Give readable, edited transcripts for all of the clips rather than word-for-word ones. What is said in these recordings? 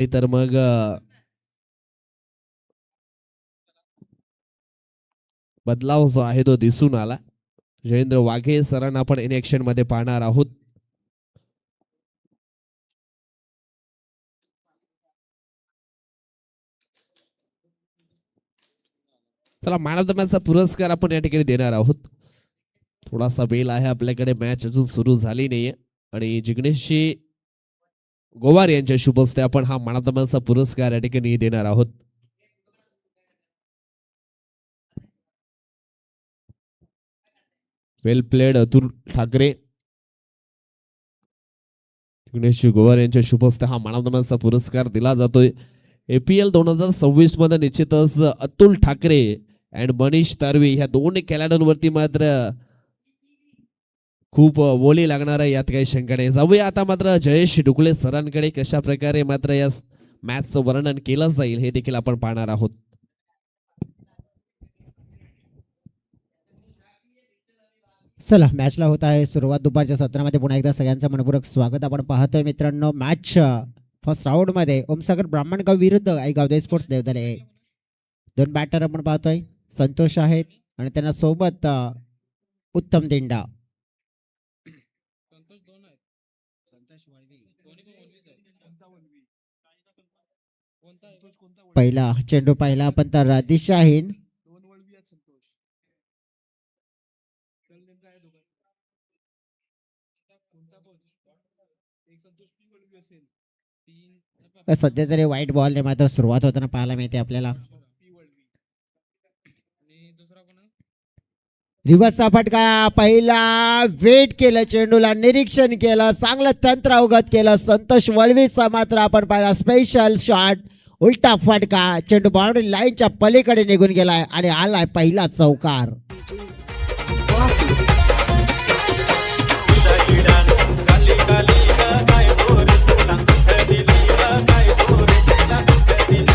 तर मग बदलाव जो आहे तो दिसून आला. जयेंद्र वाघे सरांना आपण इन ऍक्शन मध्ये पाहणार आहोत. चला, मॅन ऑफ द मॅचचा पुरस्कार आपण या ठिकाणी देणार आहोत. थोडासा वेळ आहे आपल्याकडे, मॅच अजून सुरू झाली नाहीये आणि जिग्नेशजी गोवार यांच्या शुभ हस्ते आपण हा मॅन ऑफ द मॅचचा पुरस्कार या ठिकाणी देणार आहोत. वेल प्लेड अतुल ठाकरे. जिग्नेश गोवार यांच्या शुभ हस्ते हा मॅन ऑफ द मॅचचा पुरस्कार दिला जातोय. APL 2026 मध्ये निश्चितच अतुल ठाकरे अँड मनीष तारवी ह्या दोन खेळाडूंवरती मात्र खूप बोली लागणार आहे, यात काही शंका नाही. जाऊया आता मात्र जयेश डुकळे सरांकडे. कशा प्रकारे मात्र या मॅचचं वर्णन केलं जाईल हे देखील आपण पाहणार आहोत. चला, मॅचला होत आहे सुरुवात. दुपारच्या सत्रामध्ये पुन्हा एकदा सगळ्यांचं मनपूर्वक स्वागत. आपण पाहतोय मित्रांनो मॅच फर्स्ट राऊंड मध्ये ओमसागर ब्राह्मणगाव विरुद्ध गावदे स्पोर्ट्स देवदले. दोन बॅटर आपण पाहतोय, संतोष आहेत आणि त्यांना सोबत उत्तम दिंडा. पहिला चेंडू पाहिला आपण तर दिशाहीन. सध्या तरी व्हाईट बॉलने मात्र सुरुवात होताना पाहायला मिळते आपल्याला. रिव्हर्सचा फटका, पहिला वेट केलं, चेंडूला निरीक्षण केलं, चांगलं तंत्र अवगत केलं. संतोष वळवीचा मात्र आपण पाहिला स्पेशल शॉट, उलटा फटका, चेंडू बाउंड्री लाईनच्या पलीकडे निघून गेलाय आणि आलाय पहिला चौकार.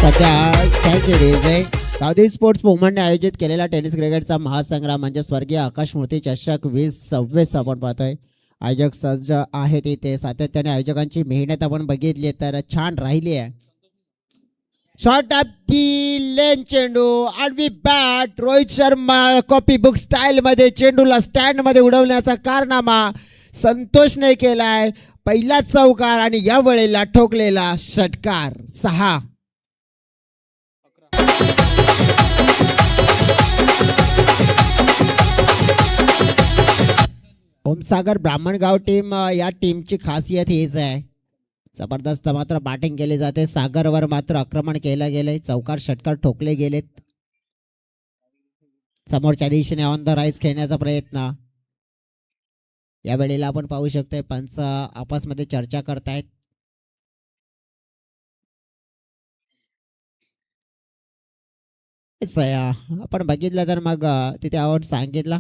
सध्या गावदेवी स्पोर्ट्स वुमनने आयोजित केलेला टेनिस क्रिकेटचा महासंग्राम म्हणजे स्वर्गीय आकाशमूर्ती चषक 2026 आपण पाहतोय. आयोजक सज्ज आहेत इथे. सातत्याने आयोजकांची मेहनत आपण बघितली तर छान राहिली आहे. शॉर्ट अप दी लेन, चेंडू आडवी bat. Rohit Sharma copy book style मध्ये चेंडूला स्टँड मध्ये उडवण्याचा कारनामा संतोषने केलाय. पहिला चौकार आणि या वेळेला ठोकलेला षटकार. 6. ओमसागर ब्राह्मणगाव टीम, या टीमची खासियत हीच आहे, जबरदस्त मात्र बॅटिंग केली जाते. सागरवर मात्र आक्रमण केलं गेले, चौकार षटकार ठोकले गेलेत. समोरच्या दिशेने ऑन द राईज खेळण्याचा प्रयत्न या वेळेला आपण पाहू शकतोय. पंच आपसमध्ये चर्चा करतायत. आपण बघितलं तर मग तिथे आउट सांगितलं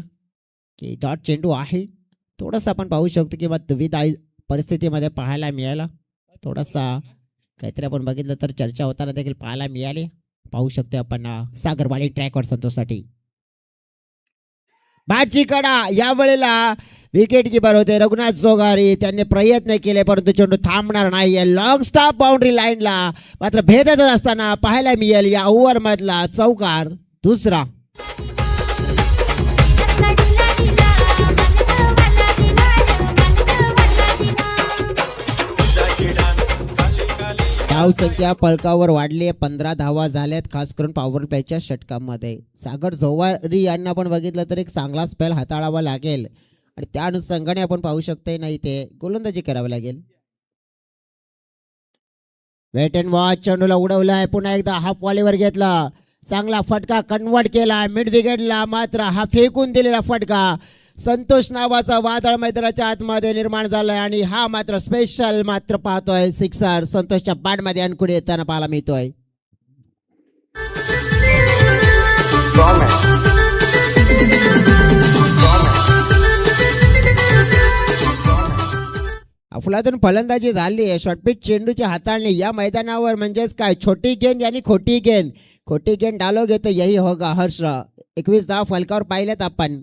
की डॉट चेंडू आहे. थोडंसं आपण पाहू शकतो की मग विविध परिस्थितीमध्ये पाहायला मिळाला. थोडासा काहीतरी आपण बघितलं तर चर्चा होताना देखील पाहायला मिळाली. पाहू शकतो आपण सागरवाडी ट्रॅकवर संतोषसाठी बॅटची कडा. या वेळेला विकेट किपर होते रघुनाथ जोगारी. त्यांनी प्रयत्न केले परंतु चेंडू थांबणार नाही. लॉंग स्टॉप बाउंड्री लाईनला मात्र भेदत असताना पाहायला मिळेल या ओव्हर मधला चौकार, दुसरा. धाव संख्या पळकावर वाढली. 15 धावा झाल्यात, खास करून पॉवर प्लेच्या षटकामध्ये. सागर जोवारी यांना आपण बघितलं तर एक चांगला स्पेल हाताळावा लागेल आणि त्या अनुषंगाने आपण पाहू शकतोय नाही ते गोलंदाजी करावी लागेल. वेट अँड वॉच, चेंडूला उडवलाय, पुन्हा एकदा हाफ वॉलीवर घेतला, चांगला फटका कन्वर्ट केला. मिड विकेटला मात्र हा फेकून दिलेला फटका. संतोष नावाचा वादळ मैदानाच्या आतमध्ये निर्माण झालाय आणि हा मात्र स्पेशल मात्र पाहतोय सिक्सर संतोषच्या बॅटमध्ये आणखून येताना पाहायला मिळतोय. अफलातून फलंदाजी झाली आहे. शॉर्टपिच चेंडूच्या हाताळणी या मैदानावर म्हणजेच काय, छोटी गेंद आणि खोटी गेंद. खोटी गेंद डालोगे तो यही होगा हर्ष. 21 धाव फलकावर पाहिलेत आपण.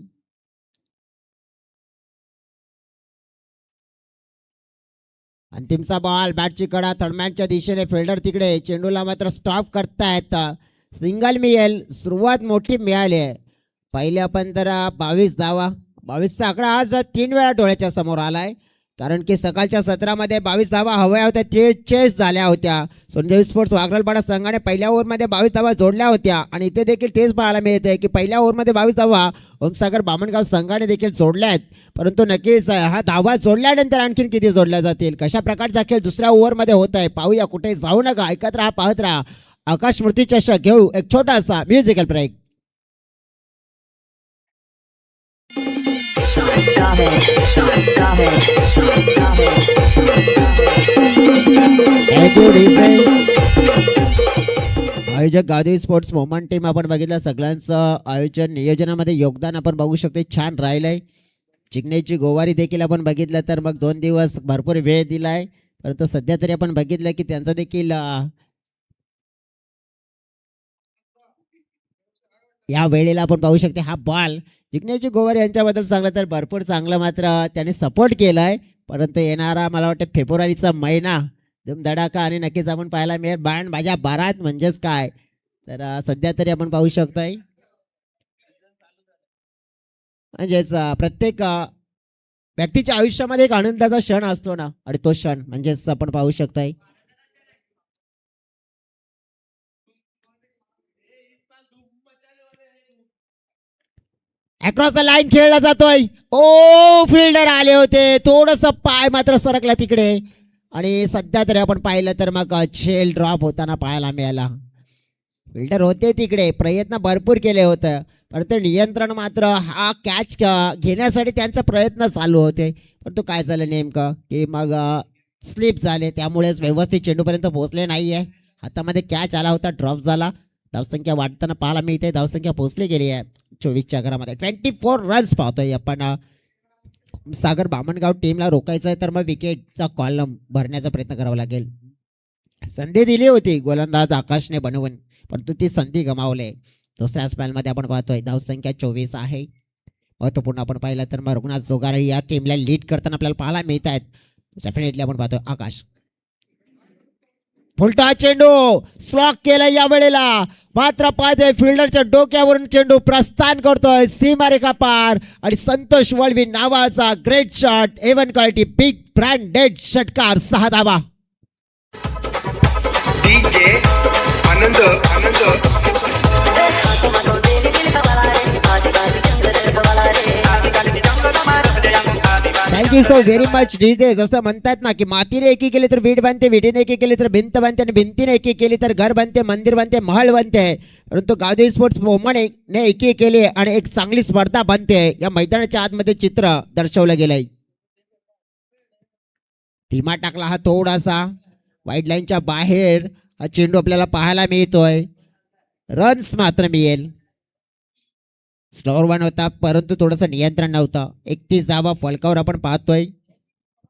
अंतिमचा बॉल बॅटची कडा थर्डमॅनच्या दिशेने फिल्डर तिकडे चेंडूला मात्र स्टॉप करतायत. सिंगल मिळेल. सुरुवात मोठी मिळाली आहे. पहिल्या पण तर 22 धावा. 22चा आकडा आज 3 वेळा डोळ्याच्या समोर आलाय. कारण की सकाळच्या सत्रामध्ये 22 धावा हव्या होत्या ते चेस झाल्या होत्या. सोनदेवी स्पोर्ट्स वाघरलपाडा संघाने पहिल्या ओव्हरमध्ये 22 धावा जोडल्या होत्या आणि इथे देखील तेच पाहायला मिळते की पहिल्या ओव्हरमध्ये 22 धावा ओमसागर बामणगाव संघाने देखील जोडल्या आहेत. परंतु नक्कीच हा धावा जोडल्यानंतर आणखीन किती जोडल्या जातील, कशा प्रकारचा खेळ दुसऱ्या ओव्हरमध्ये होत आहे पाहूया. कुठे जाऊ नका, ऐकत राहा, पाहत राहा. आकाश स्मृती चषक घेऊ एक छोटासा म्युझिकल ब्रेक. आयोजक गावदेवी स्पोर्ट्स मोमेंट टीम आपण बघितलं. सगळ्यांचं आयोजन नियोजनामध्ये योगदान आपण बघू शकतो छान राहिलंय. चिकण्याची गोवारी देखील आपण बघितलं तर मग 2 दिवस भरपूर वेळ दिलाय. परंतु सध्या तरी आपण बघितलं की त्यांचं देखील या वेळेला आपण पाहू शकते हा बॉल जिग्नेश गोवार यांच्याबद्दल सांगलं तर भरपूर चांगलं मात्र त्यांनी सपोर्ट केलाय. परंतु येणारा मला वाटतं फेब्रुवारीचा महिना धडाका आणि नक्कीच आपण पाहायला मिळेल. बँड माझ्या बारात म्हणजेच काय तर सध्या तरी आपण पाहू शकतोय म्हणजेच प्रत्येक व्यक्तीच्या आयुष्यामध्ये एक आनंदाचा क्षण असतो ना आणि तो क्षण म्हणजेच आपण पाहू शकतोय. अक्रॉस द लाईन खेळला जातोय. ओ फिल्डर आले होते, थोडस पाय मात्र सरकला तिकडे आणि सध्या तरी आपण पाहिलं तर मग झेल ड्रॉप होताना पाहायला मिळाला. फिल्डर होते तिकडे, प्रयत्न भरपूर केले होते परंतु नियंत्रण मात्र हा कॅच घेण्यासाठी त्यांचा प्रयत्न चालू होते. परंतु काय झालं नेमकं की मग स्लिप झाले, त्यामुळेच व्यवस्थित चेंडूपर्यंत पोहोचले नाहीये. हातामध्ये कॅच आला होता, ड्रॉप झाला. धावसंख्या वाढताना पाहायला मिळते, धावसंख्या पोहोचली गेली आहे 24च्या घरामध्ये. 24 रन्स पाहतोय आपण. सागर बामणगाव टीमला रोखायचं आहे तर मग विकेटचा कॉलम भरण्याचा प्रयत्न करावा लागेल. संधी दिली होती गोलंदाज आकाशने बनवून परंतु ती संधी गमावले. दुसऱ्या स्पेलमध्ये आपण पाहतोय धावसंख्या 24 आहे. महत्वपूर्ण आपण पाहिलं तर मग रघुनाथ जोगार या टीमला लीड करताना आपल्याला पाहायला मिळत आहेत. डेफिनेटली आपण पाहतोय आकाश फुलटा चेंडू स्लॉक केला या वेळेला मात्र पाहते फिल्डरच्या डोक्यावरून चेंडू प्रस्थान करतोय सीमारेखा पार आणि संतोष वळवी नावाचा great shot A one quality big branded षटकार 6 धावा. DJ Anand Anand thank you so very much DJ. जसं म्हणतात ना की मातीने एकी केली तर वीट बनते, विटीने एकी केली तर भिंत बनते आणि भिंतीने एकी केली तर घर बनते, मंदिर बनते, महल बनते. परंतु गावदेवी स्पोर्ट्स मोहमने एकी केली आणि एक चांगली स्पर्धा बनते. या मैदानाच्या आतमध्ये चित्र दर्शवलं गेलंय. धीमा टाकला हा थोडासा वाईड लाईनच्या बाहेर हा चेंडू आपल्याला पाहायला मिळतोय. रन्स मात्र मिळेल. स्लोअर 1 होता परंतु थोडंसं नियंत्रण नव्हतं. 31 धावा फलकावर आपण पाहतोय.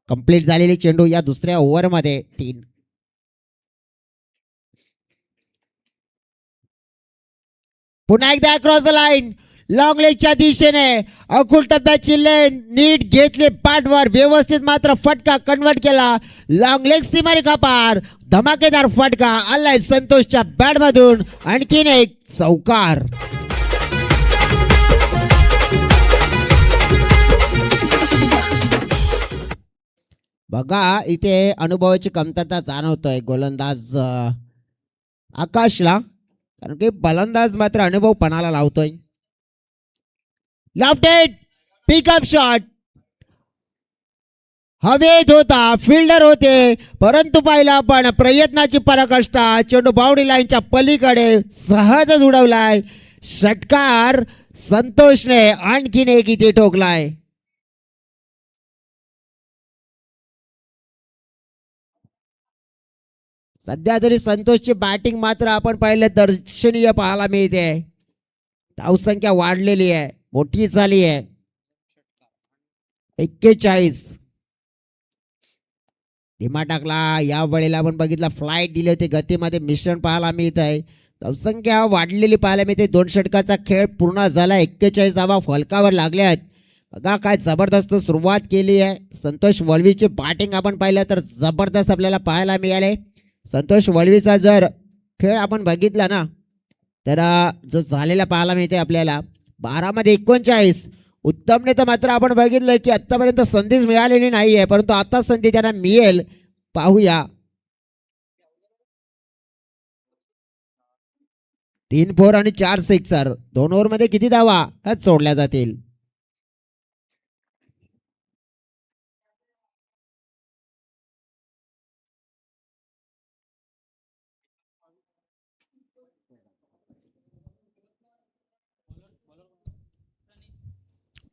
कंप्लीट झालेली चेंडू या दुसऱ्या ओव्हरमध्ये 3. पुन्हा एकदा क्रॉस द लाईन लॉंग लेगच्या दिशेने अकुल टप्प्याची लेन नीट घेतली पाठवर व्यवस्थित मात्र फटका कन्वर्ट केला. लॉंग लेग सीमारेखा पार धमाकेदार फटका आलाय संतोषच्या बॅट मधून. आणखीन एक चौकार. बघा इथे अनुभवाची कमतरता जाणवतोय गोलंदाज आकाशला कारण की फलंदाज मात्र अनुभव पणाला लावतोय. लेफ्ट हँड पिकअप शॉट हवेत होता, फिल्डर होते परंतु पाहिलं आपण प्रयत्नाची पराकाष्ठा चेंडू बाउंड्री लाईनच्या पलीकडे सहजच उडवलाय. षटकार संतोषने आणखीन एक इथे ठोकलाय. सध्या तरी संतोषची बॅटिंग मात्र आपण पाहिलं दर्शनीय पाहायला मिळते. धावसंख्या वाढलेली आहे, मोठी झाली आहे. 41 धीमा टाकला या वेळेला आपण बघितला फ्लाईट दिली होती, गतीमध्ये मिश्रण पाहायला मिळत आहे. धावसंख्या वाढलेली पाहायला मिळते. 2 षटकाचा खेळ पूर्ण झाला. 41 धावा फलकावर लागल्या आहेत. बघा काय जबरदस्त सुरुवात केली आहे. संतोष वळवीची बॅटिंग आपण पाहिलं तर जबरदस्त आपल्याला पाहायला मिळाले. संतोष वळवीचा जर खेळ आपण बघितला ना तर जो झालेला पाहायला मिळते आपल्याला 12 मध्ये 39. उत्तमने तर मात्र आपण बघितलं की आतापर्यंत संधीच मिळालेली नाही आहे, परंतु आता संधी त्यांना मिळेल. पाहूया. 3 4 आणि 4 सिक्सर 2 ओव्हरमध्ये किती धावा ह्याच सोडल्या जातील.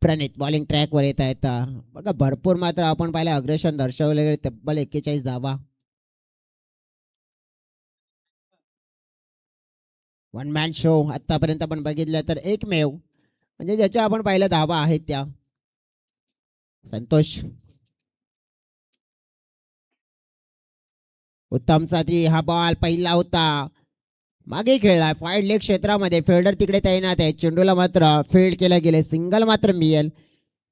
प्रणित बॉलिंग ट्रॅकवर येत आहेत. बघा भरपूर मात्र आपण पाहिलं अग्रेशन दर्शवले गेले. तब्बल 41 धावा. वन मॅन शो आतापर्यंत आपण बघितलं तर एकमेव म्हणजे ज्याच्या आपण पाहिलं धावा आहेत त्या. संतोष उत्तमचा हा बॉल पहिला होता. मागे खेळला फाईड लेग क्षेत्रामध्ये. फिल्डर तिकडे तैनात आहे. चेंडूला मात्र फील्ड केलं गेले. सिंगल मात्र मिळेल,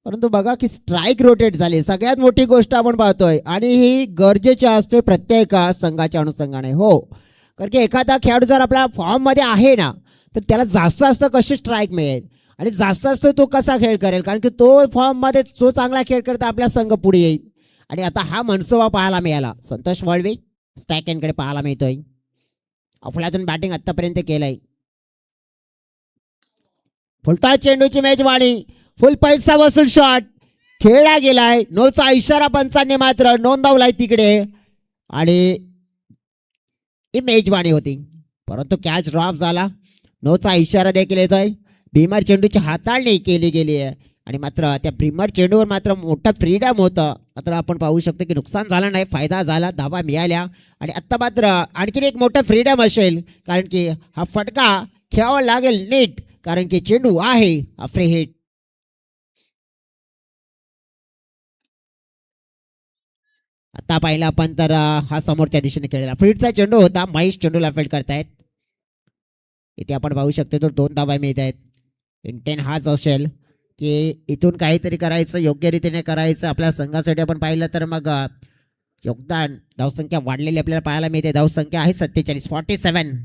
परंतु बघा की स्ट्राईक रोटेट झाली. सगळ्यात मोठी गोष्ट आपण पाहतोय आणि ही गरजेची असते प्रत्येक संघाच्या अनुषंगाने. हो, कारण की एखादा खेळाडू जर आपल्या फॉर्म मध्ये आहे ना तर त्याला जास्त कशी स्ट्राईक मिळेल आणि जास्त तो कसा खेळ करेल, कारण की तो फॉर्म मध्ये जो चांगला खेळ करता आपला संघ पुढे येईल. आणि आता हा मनसोबा पाहायला मिळाला. संतोष वळवी स्ट्राईक एंडकडे पाहायला मिळतोय. अफलातून बॅटिंग आतापर्यंत केलंय. फुलता चेंडूची मेजवानी. फुल पैसा वसूल शॉट खेळला गेलाय. नोचा इशारा पंचांनी मात्र नोंदवलाय तिकडे आणि ही मेजवानी होती, परंतु कॅच ड्रॉप झाला. नोचा इशारा देखील येतोय. भीमर चेंडूची हाताळणी केली गेली आहे आणि मात्र त्या भीमर चेंडूवर मात्र मोठा फ्रीडम होतं. मात्र आपण पाहू शकतो की नुकसान झालं नाही, फायदा झाला, धावा मिळाल्या. आणि आत्ता मात्र आणखीन एक मोठा फ्रीडम असेल, कारण की हा फटका खेळावा लागेल नीट, कारण की चेंडू आहे फ्री हिट. आता पाहिला आपण तर हा समोरच्या दिशेने खेळलेला फील्डचा चेंडू होता. महेश चेंडूला फील्ड करतायत. इथे आपण पाहू शकतो तर 2 धावा मिळत आहेत. इंटेन हाच असेल की इथून काहीतरी करायचं, योग्य रीतीने करायचं आपल्या संघासाठी. आपण पाहिलं तर मग योगदान धावसंख्या वाढलेली आपल्याला पाहायला मिळते. धावसंख्या आहे 47 47.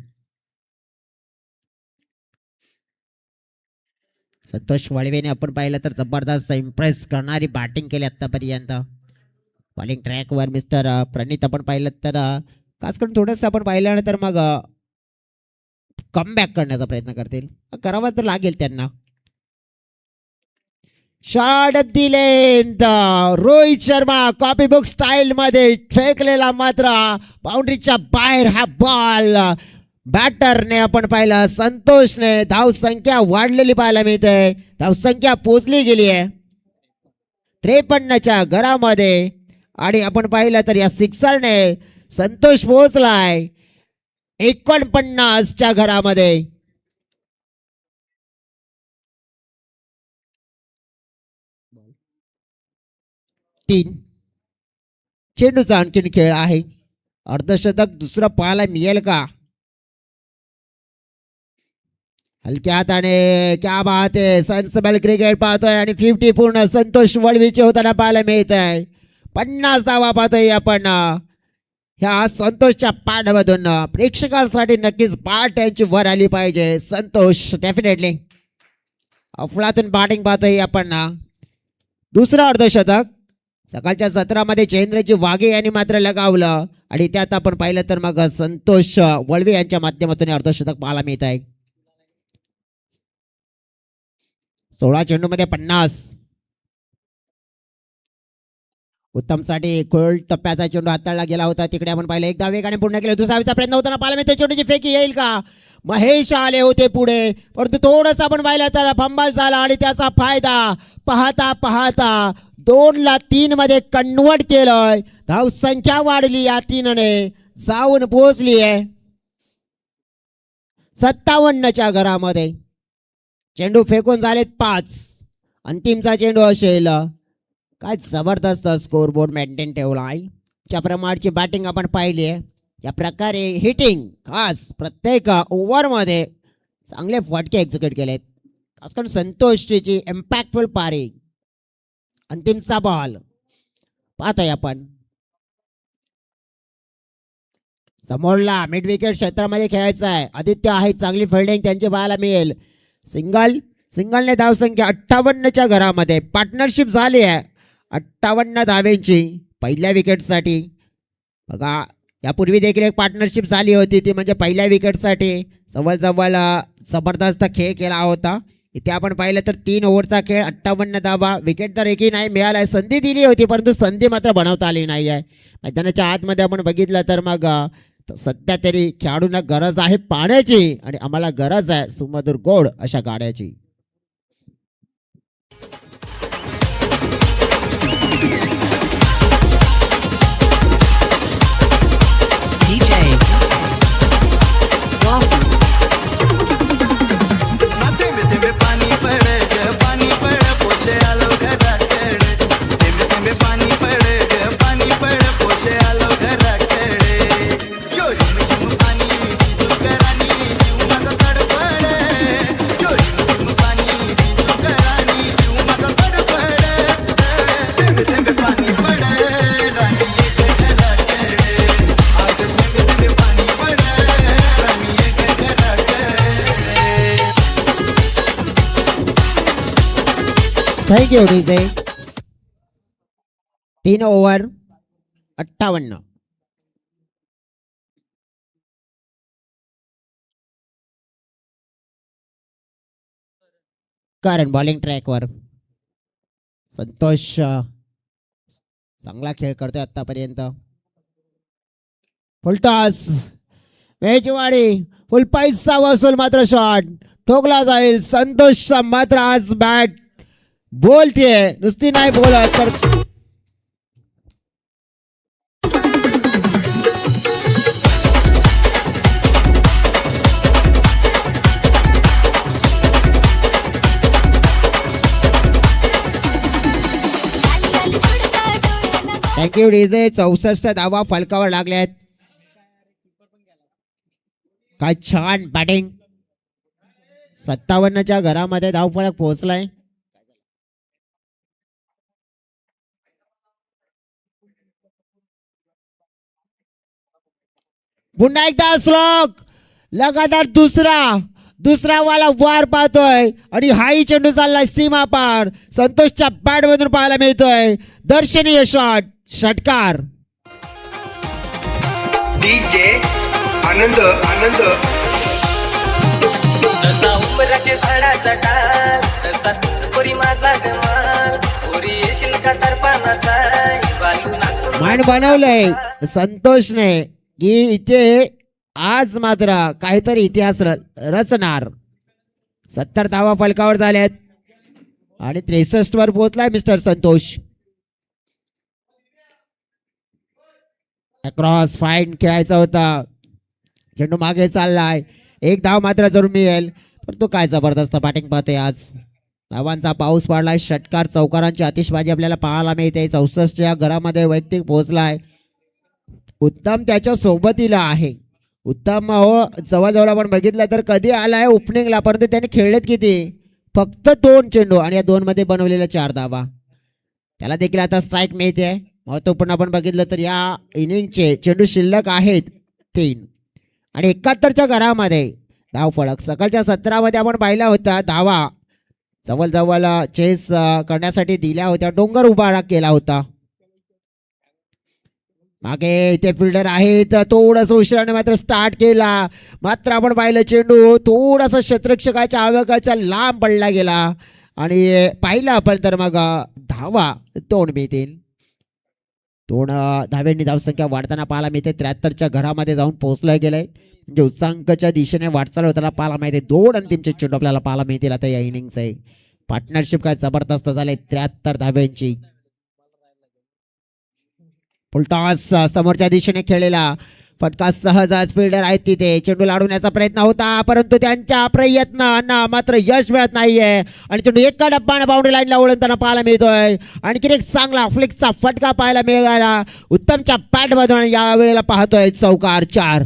संतोष वळवेने आपण पाहिलं तर जबरदस्त इम्प्रेस करणारी बॅटिंग केली आतापर्यंत. बॉलिंग ट्रॅकवर मिस्टर प्रणित आपण पाहिलं तर खास करून थोडंसं आपण पाहिलं तर मग कमबॅक करण्याचा प्रयत्न करतील. करावा तर लागेल त्यांना. शॉट अप दिले. Rohit Sharma copy book style मध्ये फेकलेला, मात्र बाउंड्रीच्या बाहेर हा बॉल बॅटरने आपण पाहिलं. संतोषने धावसंख्या वाढलेली पाहायला मिळते. धावसंख्या पोचली गेली आहे 53च्या घरामध्ये आणि आपण पाहिलं तर या सिक्सरने संतोष पोहोचलाय 49च्या घरामध्ये. तीन चेंडूचा आणखीन खेळ आहे. अर्धशतक दुसरं पाहायला मिळेल का? हलक्या हाताने क्या बात आहे. सेन्सिबल क्रिकेट पाहतोय आणि 50 पूर्ण संतोष वळवीचे होताना पाहायला मिळत आहे. 50 धावा पाहतोय आपण ह्या संतोषच्या पाठमधून. प्रेक्षकांसाठी नक्कीच पाठ त्यांची वर आली पाहिजे. संतोष डेफिनेटली अफलातून बॅटिंग पाहतोय आपण. दुसरं अर्धशतक सकाळच्या सत्रामध्ये चेंद्रजी वाघे यांनी मात्र लगावलं आणि त्यात आपण पाहिलं तर मग संतोष वळवे यांच्या माध्यमातून अर्धशतक पाहायला मिळत आहे. 16 चेंडूमध्ये 50. उत्तमसाठी खोल टप्प्याचा चेंडू हाताळला गेला होता. तिकडे आपण पाहिलं एकदा वेगाने पूर्ण केलं. दुसरा प्रयत्न होताना पाहायला मिळतो. चेंडूची फेकी येईल का? महेश आले होते पुढे, परंतु थोडंस आपण पाहिलं तर फंबल झाला आणि त्याचा फायदा पाहता पाहता 2-3 मध्ये कन्वर्ट केलंय. धाव संख्या वाढली या 3ने जाऊन पोहोचली आहे 57च्या घरामध्ये. चेंडू फेकून झालेत 5. अंतिमचा चेंडू असेल. काय जबरदस्त स्कोरबोर्ड मेंटेन ठेवला आहे. ज्या प्रमाणची बॅटिंग आपण पाहिली आहे, या प्रकारे हिटिंग खास प्रत्येक ओव्हरमध्ये चांगले फटके एक्झिक्यूट केलेत. खास करून संतोषची इम्पॅक्टफुल पारी अंतिमचा बॉल पाहतोय आपण. समोरला मिड विकेट क्षेत्रामध्ये खेळायचा आहे. आदित्य आहे, चांगली फिल्डिंग त्यांची पाहायला मिळेल. सिंगलने धावसंख्या 58च्या घरामध्ये पार्टनरशिप झाली आहे 58 धावेंची पहिल्या विकेटसाठी. बघा यापूर्वी देखील एक पार्टनरशिप झाली होती, ती म्हणजे पहिल्या विकेटसाठी जवळ जबरदस्त खेळ केला होता. इथे आपण पाहिलं तर 3 ओव्हरचा खेळ 58 धावा, विकेट तर एकही नाही मिळाला. संधी दिली होती परंतु संधी मात्र बनवता आली नाही आहे. मैदानाच्या आतमध्ये आपण बघितलं तर मग सध्या तरी खेळाडूंना गरज आहे पाण्याची आणि आम्हाला गरज आहे सुमधुर गोड अशा गाड्याची. Thank you DJ. 3 ओव्हर 58. कारण बॉलिंग ट्रॅकवर संतोष चांगला खेळ करतोय आतापर्यंत. फुलटॉस मेजवाडी फुलपाईचा वसूल मात्र शॉट ठोकला जाईल. संतोषचा मात्र आज बॅट बोलते नुसती नाही बोलत तर थँक्यू डीजे. 64 धावा फलकावर लागल्यात. काय छान बॅटिंग. 57च्या घरामध्ये धावफलक पोहोचलाय. पुन्हा एकदा श्लोक लगातार दुसरा वाला वार पाहतोय आणि हाही चेंडू चाललाय सीमा पार. संतोषच्या बॅट मधून पाहायला मिळतोय दर्शनीय शॉट. षटकार. डीजे आनंद जसा उंबराचे झाडाचा टाल तसा तुझ पोरी माझा गमाल पोरी येशील का तर पानाचा बालू नाचून मांड बनवलंय संतोषने की इथे आज मात्र काहीतरी इतिहास रचणार. 70 धावा फलकावर झाल्यात आणि 63 वर पोहोचलाय मिस्टर संतोष. अक्रॉस फाईन खेळायचा होता. चेंडू मागे चाललाय. 1 धाव मात्र जरूर मिळेल परंतु काय जबरदस्त बॅटिंग पाहते आज. धावांचा पाऊस पडलाय. षटकार चौकारांची आतिषबाजी आपल्याला पाहायला मिळते. 64च्या घरामध्ये वैयक्तिक पोहोचलाय. उत्तम त्याच्या सोबतीला आहे. उत्तम हो जवळजवळ आपण बघितलं तर कधी आलाय ओपनिंगला परंतु त्याने खेळलेत किती फक्त 2 चेंडू आणि या 2 मध्ये बनवलेल्या 4 धावा. त्याला देखील आता स्ट्राईक मिळते. महत्वपूर्ण आपण बघितलं तर या इनिंगचे चेंडू शिल्लक आहेत 3 आणि 71च्या घरामध्ये धाव फलक. सकाळच्या 17 आपण पाहिला होता धावा जवळजवळ चेस करण्यासाठी दिल्या होत्या. डोंगर उभा केला होता. मागे इथे फिल्डर आहेत. थोडस उशिराने मात्र स्टार्ट केला मात्र आपण पाहिलं चेंडू थोडासा क्षेत्ररक्षकाच्या आवाकाच्या लांब पडला गेला आणि पाहिलं आपण तर मग धावा 2 मिळतील. 2 धाव्यांनी धावसंख्या वाढताना पाहायला मिळते. 73च्या घरामध्ये जाऊन पोहोचलं गेलंय म्हणजे उच्चांकाच्या दिशेने वाटचाल होताना पाहायला मिळते. 2 अंतिमचे चेंडू आपल्याला पाहायला मिळतील आता या इनिंगचे. पार्टनरशिप काय जबरदस्त झाले 73 धाव्यांची. फुलटॉस समोरच्या दिशेने खेळलेला फटका सहज फिल्डर आहेत तिथे. चेंडू लाडवण्याचा प्रयत्न होता परंतु त्यांच्या प्रयत्नांना मात्र यश मिळत नाहीये आणि चेंडू एका डब्बाने बाउंड्री लाईनला ओळखताना पाहायला मिळतोय. आणखी एक चांगला फ्लिकचा फटका पाहायला मिळाला उत्तमच्या पॅड मधून. या वेळेला पाहतोय चौकार 4.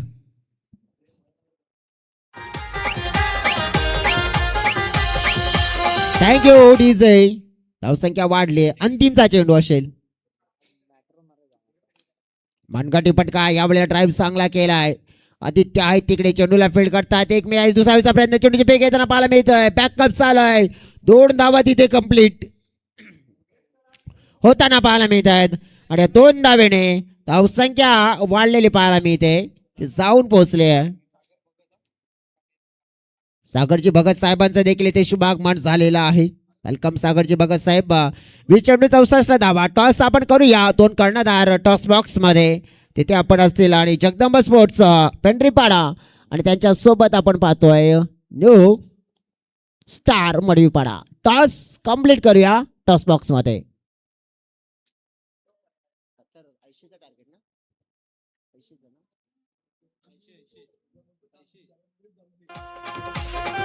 Thank you DJ. धावसंख्या वाढली. अंतिमचा चेंडू असेल. मनगटी फटका. यावेळेला ड्राईव्ह चांगला केलाय. आदित्य आहे तिकडे चेंडूला फील्ड करतात. एक मी दुसरा प्रयत्न चेंडूची बेग येताना पाहायला मिळतोय. बॅकअप चालू आहे. 2 धावा तिथे कंप्लीट होताना पाहायला मिळत आहेत. आणि 2 धावेने धावसंख्या वाढलेली पाहायला मिळते. ते जाऊन पोहोचले. सागरजी भगत साहेबांचं देखील इथे शुभागमन झालेलं आहे. वेलकम सागरजी भगत साहेब. 20 चेंडू 64 धावा. टॉस आपण करूया. 2 कर्णधार टॉस बॉक्स मध्ये तिथे आपण असतील. आणि जगदंब स्पोर्ट्स पेंढरीपाडा आणि त्यांच्या सोबत आपण पाहतोय न्यू स्टार मडवीपाडा. टॉस कंप्लीट करूया टॉस बॉक्स मध्ये.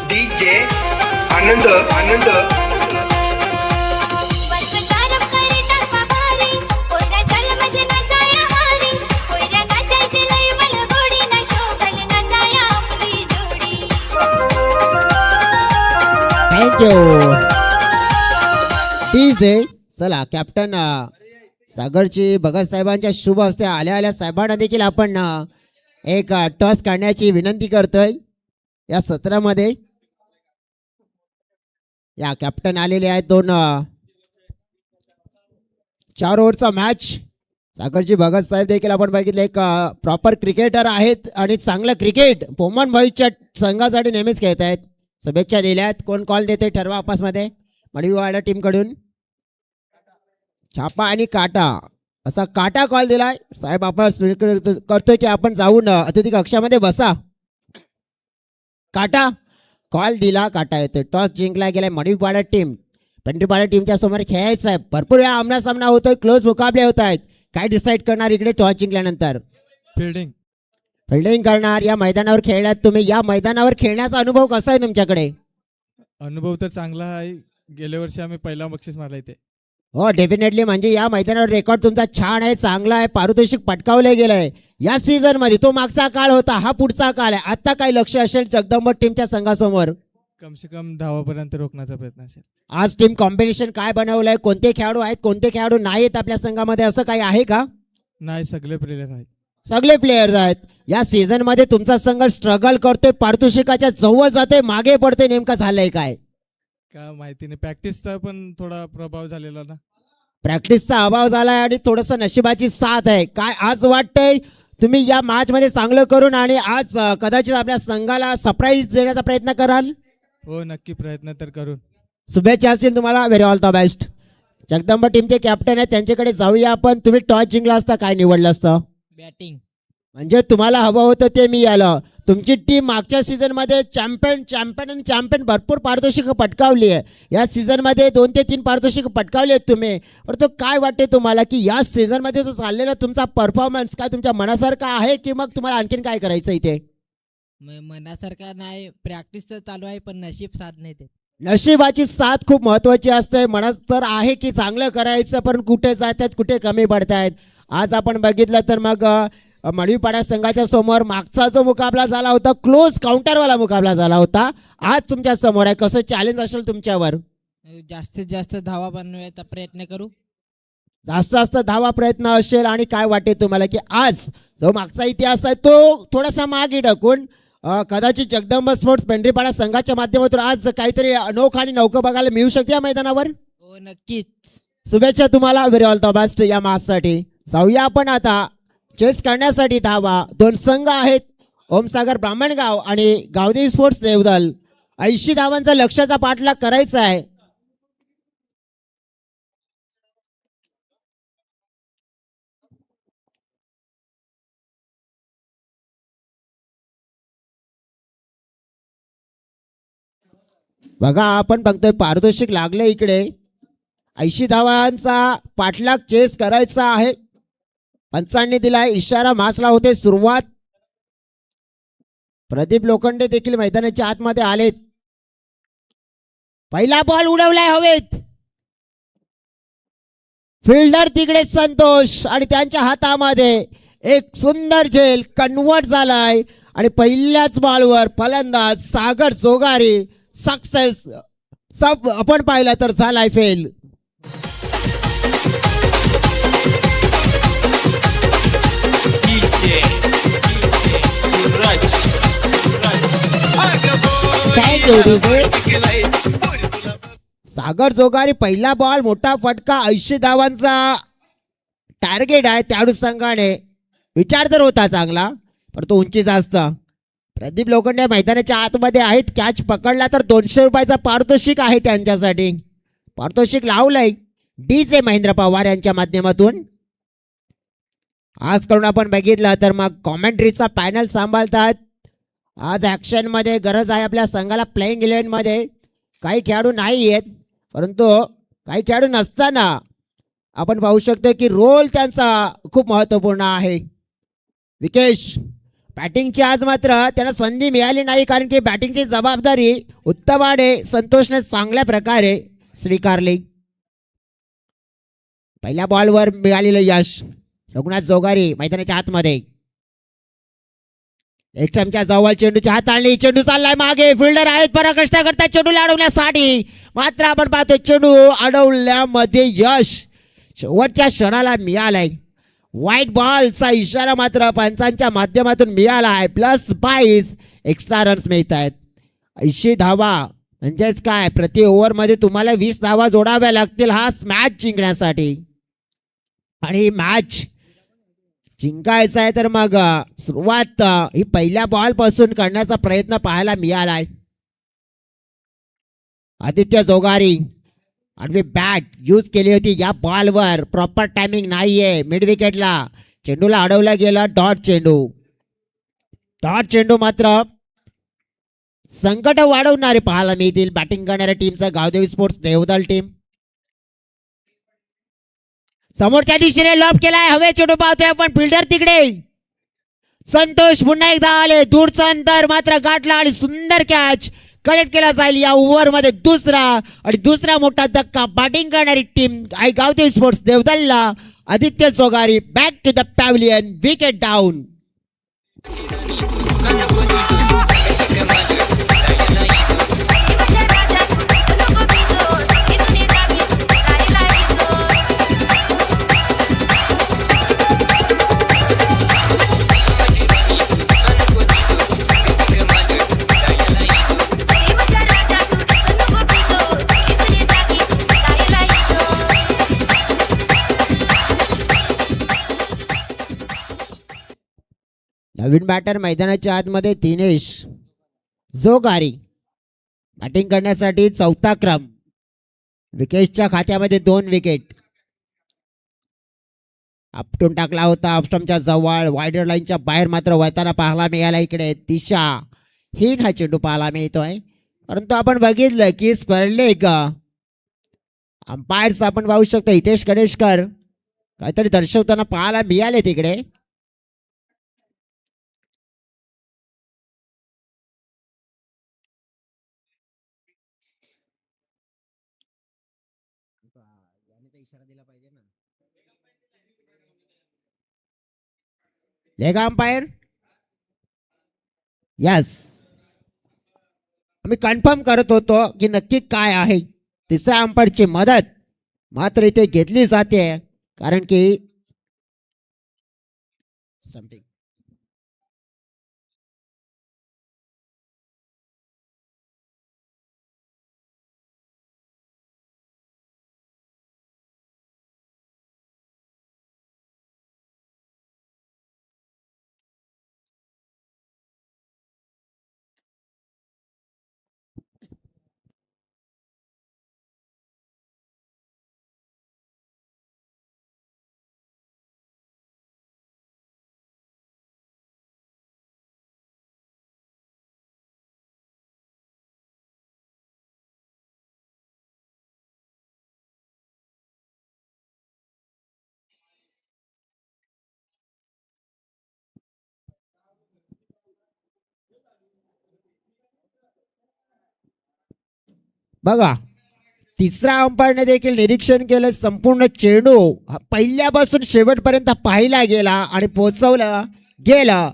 DJ Anand Anand thank you DJ. चला कॅप्टन सागरची भगत साहेबांच्या शुभ हस्ते आल्या आल्या साहेबांना देखील आपण एक टॉस काढण्याची विनंती करतोय या सत्रामध्ये. या कॅप्टन आलेले आहेत. 4 ओव्हरचा मॅच. सागरजी भगत साहेब देखील आपण बघितले एक प्रॉपर क्रिकेटर आहेत आणि चांगलं क्रिकेट पोमन भाईच्या संघासाठी नेहमीच खेळत आहेत. शुभेच्छा दिल्यात. कोण कॉल देते ठरवा आपसमध्ये. मडवीवाडा टीम कडून छापा आणि काटा असा काटा कॉल दिलाय. साहेब आपण करतोय की आपण जाऊन अतिथी कक्षामध्ये बसा. काटा कॉल दिला. काटा येतोय. टॉस जिंकला गेलाय मडवीपाडा टीम. पेंढरीपाडा टीमच्या समोर खेळायचं आहे. भरपूर वेळा आमना सामना होतोय. क्लोज मुकाबले होत आहेत. काय डिसाईड करणार इकडे टॉस जिंकल्यानंतर? फिल्डिंग करणार. या मैदानावर खेळण्यात तुम्ही या मैदानावर खेळण्याचा अनुभव कसा आहे तुमच्याकडे? अनुभव तर चांगला आहे. गेल्या वर्षी आम्ही पहिला बक्षीस मारला इथे. हो डेफिनेटली. म्हणजे या मैदानावर रेकॉर्ड तुमचा छान आहे, चांगला आहे, पारितोषिक पटकावले गेलंय या सीझन मध्ये. तो मागचा काळ होता, हा पुढचा काळ आहे. आता काय लक्ष असेल जगदंब टीमच्या संघासमोर? कम से कम धावापर्यंत रोखण्याचा प्रयत्न असेल. आज टीम कॉम्बिनेशन काय बनवलंय? कोणते खेळाडू आहेत, कोणते खेळाडू नाहीत आपल्या संघामध्ये, असं काही आहे का? नाही, सगळे प्लेयर आहेत. सगळे प्लेयर्स आहेत. या सीझन मध्ये तुमचा संघ स्ट्रगल करतोय, पारितोषिकाच्या जवळ जाते, मागे पडते, नेमकं झालंय काय? का माहिती नाही. प्रॅक्टिसचा पण थोडा प्रभाव झालेला ना. प्रॅक्टिसचा अभाव झालाय आणि थोडस नशिबाची साथ आहे. काय आज वाटतंय तुम्ही या मॅच मध्ये चांगलं करून आणि आज कदाचित आपल्या संघाला सरप्राईज देण्याचा प्रयत्न कराल? हो, नक्की प्रयत्न तर करून. शुभेच्छा असतील तुम्हाला. Very all the best. Jagdamb टीमचे कॅप्टन आहेत, त्यांच्याकडे जाऊया आपण. तुम्ही टॉस जिंकला असता, काय निवडलं असतं? बॅटिंग. म्हणजे तुम्हाला हवं होतं ते मी आलं. तुमची टीम मागच्या सीझन मध्ये चॅम्पियन भरपूर पारितोषिक पटकावली आहे. या सीझन मध्ये 2 ते 3 पारितोषिक पटकावली आहेत तुम्ही. परंतु काय वाटते तुम्हाला की या सीझन मध्ये जो चाललेला तुमचा परफॉर्मन्स काय तुमच्या मनासारखा आहे की मग तुम्हाला आणखीन काय करायचं इथे? मनासारखा नाही, प्रॅक्टिस तर चालू आहे पण नशीब साथ नाही ते. नशिबाची साथ खूप महत्वाची असते. मनात तर आहे की चांगलं करायचं, पण कुठे जातात, कुठे कमी पडतायत. आज आपण बघितलं तर मग मडवीपाडा संघाच्या समोर मागचा जो मुकाबला झाला होता, क्लोज काउंटरवाला मुकाबला झाला होता. आज तुमच्या समोर आहे. कसं चॅलेंज असेल तुमच्यावर? जास्तीत जास्त धावा बनवायचा प्रयत्न करू. जास्त धावा प्रयत्न असेल. आणि काय वाटते तुम्हाला की आज जो मागचा इतिहास आहे तो थोडासा मागे ढकून कदाचित जगदंब स्पोर्ट्स पेंढरीपाडा संघाच्या माध्यमातून आज काहीतरी अनोखं आणि नौकं बघायला मिळू शकते या मैदानावर? हो नक्कीच. शुभेच्छा तुम्हाला. व्हेरी ऑल द बेस्ट या मॅचसाठी. जाऊया आपण आता चेस करण्यासाठी. धावा 2 संघ आहेत, ओमसागर ब्राह्मणगाव आणि गावदेवी स्पोर्ट्स देवदल. 80 धावांचा लक्ष्याचा पाठलाग करायचा आहे. बघा आपण बघतोय पारितोषिक लागले इकडे. 80 धावांचा पाठलाग चेस करायचा आहे. पंचांनी दिलाय इशारा. मासला होते सुरुवात. प्रदीप लोखंडे देखील मैदानाच्या आतमध्ये आलेत. पहिला बॉल उडवलाय हवेत. फिल्डर तिकडे संतोष आणि त्यांच्या हातामध्ये एक सुंदर झेल कन्वर्ट झालाय. आणि पहिल्याच बॉलवर फलंदाज सागर जोगारी सक्सेस. सब आपण पाहिलं तर झालाय फेल. जोडीचे. सागर जोगारी पहिला बॉल मोठा फटका 80 धावांचा टार्गेट आहे. त्याडू संघाने विचार तर होता चांगला पण तो उंची जास्त. प्रदीप लोखंडे मैदानाच्या आतमध्ये आहेत. कॅच पकडला तर 200 रुपयाचा पारितोषिक आहे त्यांच्यासाठी. पारितोषिक लावलंय डीजे महेंद्र पवार यांच्या माध्यमातून. आज करून आपण बघितलं तर मग कॉमेंट्रीचा पॅनल सांभाळतात. आज ॲक्शन मध्ये गरज आहे आपल्या संघाला. प्लेइंग 11 मध्ये काही खेळाडू नाही आहेत परंतु काही खेळाडू नसताना आपण पाहू शकतो की रोल त्यांचा खूप महत्त्वपूर्ण आहे. विकेश बॅटिंगची आज मात्र त्यांना संधी मिळाली नाही कारण की बॅटिंगची जबाबदारी उत्तमाने संतोषने चांगल्या प्रकारे स्वीकारली. पहिल्या बॉलवर मिळालेलं यश. रघुनाथ जोगारी मैदानाच्या आतमध्ये एक चमच्या जवळ चेंडूची हाताळणी. चेंडू चाललाय मागे. फिल्डर आहेत बरा कष्ट करतात चेंडूला अडवण्यासाठी मात्र आपण पाहतो चेंडू अडवल्यामध्ये यश शेवटच्या क्षणाला मिळालाय. व्हाईट बॉलचा इशारा मात्र पंचांच्या माध्यमातून मिळाला आहे. +22 एक्स्ट्रा रन्स मिळत आहेत. 80 धावा म्हणजेच काय प्रति ओव्हरमध्ये तुम्हाला 20 धावा जोडाव्या लागतील हा मॅच जिंकण्यासाठी. आणि मॅच जिंकायचं आहे तर मग सुरुवात ही पहिल्या बॉल पासून करण्याचा प्रयत्न पाहायला मिळालाय. आदित्य जोगारी आडवी बॅट यूज केली होती या बॉलवर. प्रॉपर टायमिंग नाहीये. मिड विकेटला चेंडूला अडवला गेला. डॉट चेंडू मात्र संकट वाढवणारे पाहायला मिळतील बॅटिंग करणाऱ्या टीमचा गावदेवी स्पोर्ट्स देवदल टीम. समोरच्या दिशेने लॉब केलाय. हवे चेंडू पाहतोय आपण. फिल्डर तिकडे. संतोष पुन्हा एकदा आले. दूरचं अंतर मात्र गाठला आणि सुंदर कॅच कलेक्ट केला जाईल या ओव्हर मध्ये. दुसरा मोठा धक्का बॅटिंग करणारी टीम गावदेवी स्पोर्ट्स देवदलला. Aditya Jogari back to the pavilion. Wicket down. नवीन बॅटर मैदानाच्या आतमध्ये दिनेश जोगारी बॅटिंग करण्यासाठी 4था क्रम. विकेशच्या खात्यामध्ये 2 विकेट. आपटून टाकला होता ऑफस्टंपच्या जवळ. वायडर लाईनच्या बाहेर मात्र वळताना पाहायला मिळाला. इकडे दिशा हिन हा चेंडू पाहायला मिळतोय परंतु आपण बघितलं की स्क्वेअर लेग. अंपायर्स आपण पाहू शकतो हितेश गणेशकर काहीतरी दर्शवताना पाहायला मिळाले तिकडे. Leg umpire yes. आम्ही कन्फर्म करत होतो की नक्की काय आहे. तिसऱ्या अंपायरची मदत मात्र इथे घेतली जाते कारण की स्टंपिंग. बघा तिसऱ्या अंपायरने देखील निरीक्षण केलं. संपूर्ण चेंडू पहिल्यापासून शेवटपर्यंत पाहिला गेला आणि पोहोचवलं गेलं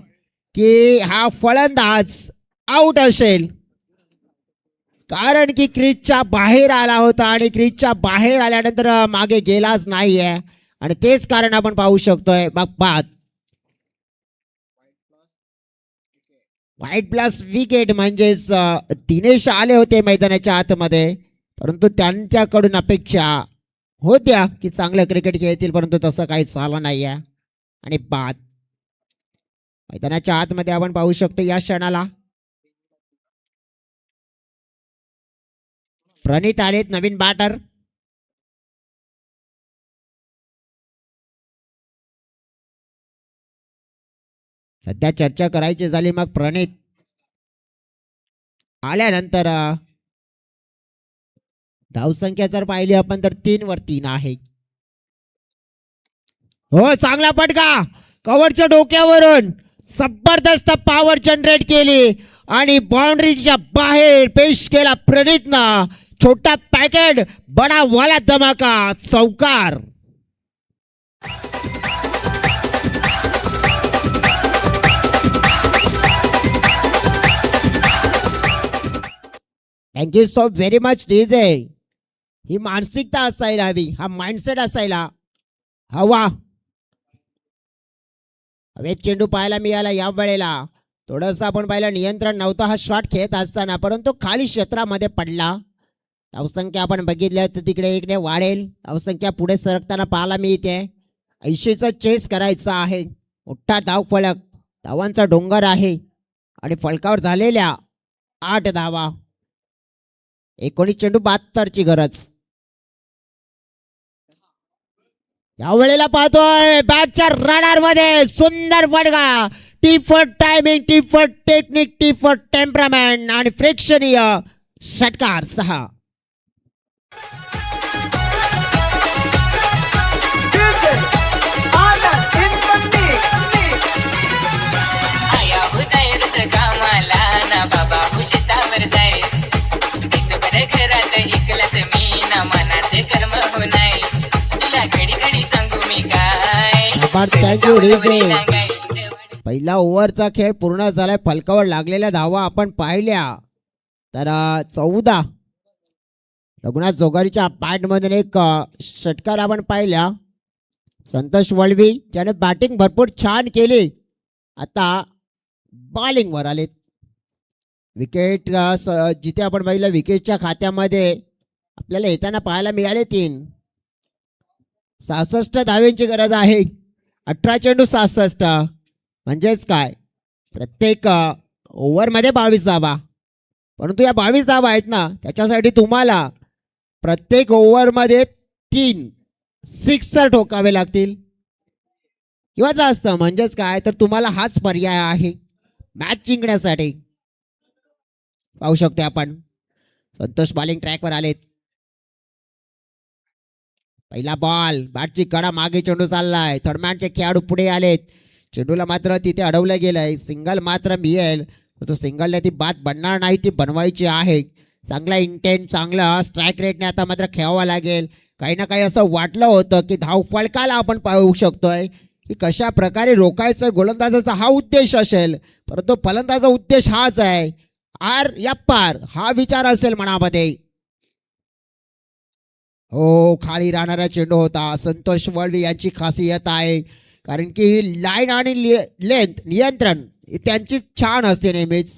की हा फलंदाज आउट असेल कारण की क्रीजच्या बाहेर आला होता आणि क्रीजच्या बाहेर आल्यानंतर मागे गेलाच नाहीये आणि तेच कारण आपण पाहू शकतोय. मग बाद वाईट प्लस विकेट म्हणजेच दिनेश आले होते मैदानाच्या आतमध्ये, परंतु त्यांच्याकडून अपेक्षा होत्या की चांगलं क्रिकेट खेळतील, परंतु तसं काही झालं नाही आहे. आणि बाद मैदानाच्या आतमध्ये आपण पाहू शकतो या क्षणाला प्रणित आलेत नवीन बॅटर. सध्या चर्चा करायची झाली मग प्रणित आल्यानंतर धावसंख्या जर पाहिली आपण तर 3 वर 3 आहे. हो चांगला फटका कव्हरच्या डोक्यावरून जबरदस्त पॉवर जनरेट केली आणि बाउंड्रीच्या बाहेर पेश केला प्रणितनं. छोटा पॅकेट बडा वाला धमाका चौकार. Thank you so very much DJ. ही मानसिकता असायला हवी, हा माइंडसेट असायला हवा. हवेत चेंडू पाहायला मिळाला या वेळेला. थोडंसं आपण पाहिलं नियंत्रण नव्हतं हा शॉट खेळत असताना, परंतु खाली क्षेत्रामध्ये पडला. धावसंख्या आपण बघितल्या तर तिकडे इकडे वाढेल. धावसंख्या पुढे सरकताना पाहायला मिळते. 80चं चेस करायचं आहे. मोठा धाव फलक, धावांचा डोंगर आहे आणि फलकावर झालेल्या 8 धावा. 19 चेंडू 72ची गरज. या वेळेला पाहतोय बॅटच्या रडार मध्ये सुंदर फटका. T for timing, T for technique, T for temperament आणि प्रेक्षणीय षटकार 6. आया हो जाय रोज कामाला ना बाबा हो शेतावर जाय. दिसभर घरात एकलाच मी ना मनात कर्म हो नाही. तुला घडी घडी सांगू मी काय. Thank you, Rizzo. पहिला ओव्हरचा खेळ पूर्ण झालाय. फलकावर लागलेल्या धावा आपण पाहिल्या तर 14. रघुनाथ जोगारीच्या पॅडमधून एक षटकार आपण पाहिल्या. संतोष वळवी ज्याने बॅटिंग भरपूर छान केली, आता बॉलिंगवर आलेत. विकेट जिथे आपण पाहिलं विकेटच्या खात्यामध्ये आपल्याला येताना पाहायला मिळाले 3. 66 धावेंची गरज आहे. 18 चेंडू 66 म्हणजेच काय, प्रत्येक ओव्हरमध्ये 22 धावा. परंतु या 22 धावा आहेत ना, त्याच्यासाठी तुम्हाला प्रत्येक ओव्हरमध्ये 3 सिक्सर ठोकावे लागतील किंवा जास्त. म्हणजेच काय तर तुम्हाला हाच पर्याय आहे मॅच जिंकण्यासाठी. पाहू शकतो आपण संतोष बॉलिंग ट्रॅकवर आलेत. पहिला बॉल, बॅटची कडा मागे, चेंडू चाललाय. थर्डमॅनचे खेळाडू पुढे आलेत. चेंडूला मात्र तिथे अडवलं गेलंय. सिंगल मात्र मिळेल, तो सिंगलने ती बात बनणार नाही, ती बनवायची आहे. चांगला इंटेंट, चांगला स्ट्राईक रेटने आता मात्र खेळावा लागेल. काही ना काही असं वाटलं होतं की धाव फलकाला आपण पाहू शकतोय की कशा प्रकारे रोखायचं गोलंदाजाचा हा उद्देश असेल, परंतु फलंदाजाचा उद्देश हाच आहे. आर या पार हा विचार असेल मनामध्ये. हो, खाली राहणारा चेंडू होता. संतोष वळवी यांची खासियत आहे, कारण की लाईन आणि लेंथ नियंत्रण त्यांची छान असते नेहमीच.